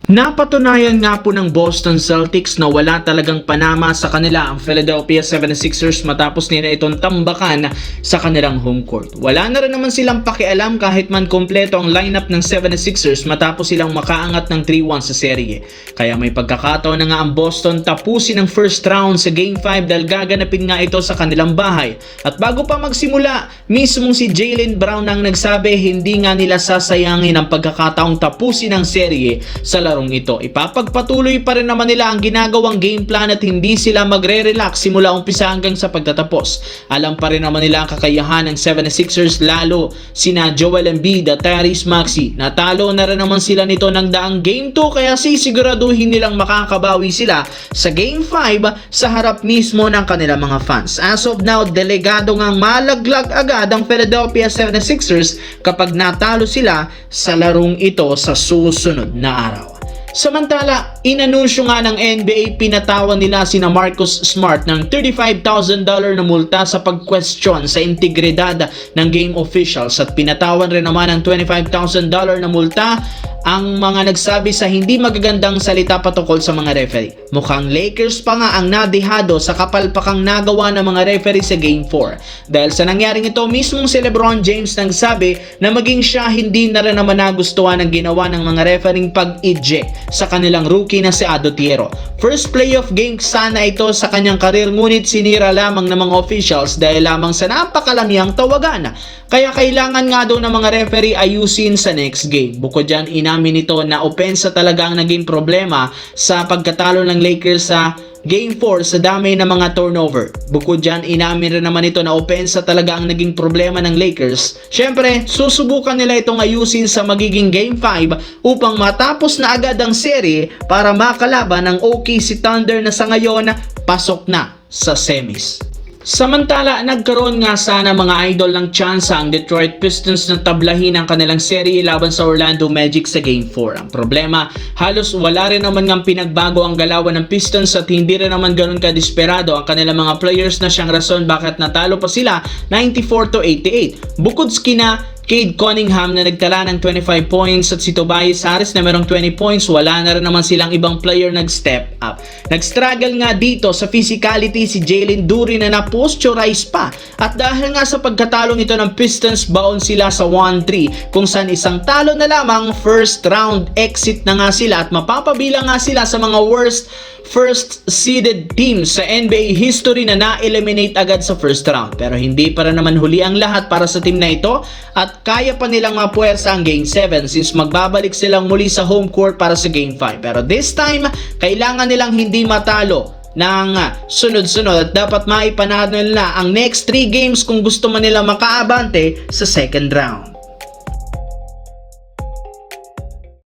Napatunayan nga po ng Boston Celtics na wala talagang panama sa kanila ang Philadelphia 76ers matapos nila itong tambakan sa kanilang home court. Wala na rin naman silang pakialam kahit man kompleto ang lineup ng 76ers matapos silang makaangat ng 3-1 sa serye. Kaya may pagkakataon na nga ang Boston tapusin ang first round sa Game 5 dahil gaganapin nga ito sa kanilang bahay. At bago pa magsimula, mismong si Jaylen Brown ang nagsabi hindi nga nila sasayangin ang pagkakataong tapusin ang serye sa larong ito. Ipapagpatuloy pa rin naman nila ang ginagawang game plan at hindi sila magre-relax simula umpisa hanggang sa pagtatapos. Alam pa rin naman nila ang kakayahan ng 76ers lalo sina Joel Embiid at Tyrese Maxey. Natalo na rin naman sila nito ng daang Game 2 kaya sisiguraduhin nilang makakabawi sila sa Game 5 sa harap mismo ng kanilang mga fans. As of now, delegado ngang malaglag agad ang Philadelphia 76ers kapag natalo sila sa larong ito sa susunod na araw. Samantala, inanunsyo nga ng NBA pinatawan nila sina Marcus Smart ng $35,000 na multa sa pag-question sa integridad ng game officials at pinatawan rin naman ng $25,000 na multa ang mga nagsabi sa hindi magagandang salita patungkol sa mga referee. Mukhang Lakers pa nga ang nadehado sa kapalpakang nagawa ng mga referee sa Game 4. Dahil sa nangyaring ito, mismong si LeBron James nagsabi na maging siya hindi na rin naman nagustuhan ang ginawa ng mga refereeing pag-eject sa kanilang rookie na si Adotiero. First playoff game sana ito sa kanyang karir ngunit sinira lamang ng mga officials dahil lamang sa napakalamyang tawagan. Kaya kailangan nga daw ng mga referee ayusin sa next game. Bukod dyan, inamin nito na opensa talaga ang naging problema sa pagkatalo ng Lakers sa Game 4 sa dami ng mga turnover. Bukod dyan, inamin rin naman ito na opensa talaga ang naging problema ng Lakers. Syempre, susubukan nila itong ayusin sa magiging Game 5 upang matapos na agad ang serie para makalaban ng OKC Thunder na sa ngayon pasok na sa semis. Samantala, nagkaroon nga sana mga idol ng tsansa ang Detroit Pistons na tablahin ang kanilang serye laban sa Orlando Magic sa Game 4. Ang problema, halos wala rin naman ng pinagbago ang galawan ng Pistons at hindi rin naman ganun kadesperado ang kanilang mga players na siyang rason bakit natalo pa sila 94-88. Bukod kina Cade Cunningham na nagtala ng 25 points at si Tobias Harris na merong 20 points, wala na rin naman silang ibang player nag-step up. Nag-struggle nga dito sa physicality si Jalen Duren na na-posturize pa. At dahil nga sa pagkatalong ito ng Pistons, baon sila sa 1-3 kung saan isang talo na lamang first round exit na nga sila at mapapabilang nga sila sa mga worst first seeded teams sa NBA history na na-eliminate agad sa first round. Pero hindi pa rin naman huli ang lahat para sa team na ito at kaya pa nilang mapuwersa ang Game 7 since magbabalik silang muli sa home court para sa Game 5. Pero this time, kailangan nilang hindi matalo ng sunod-sunod at dapat maipanalo nila ang next 3 games kung gusto man nila makaabante sa second round.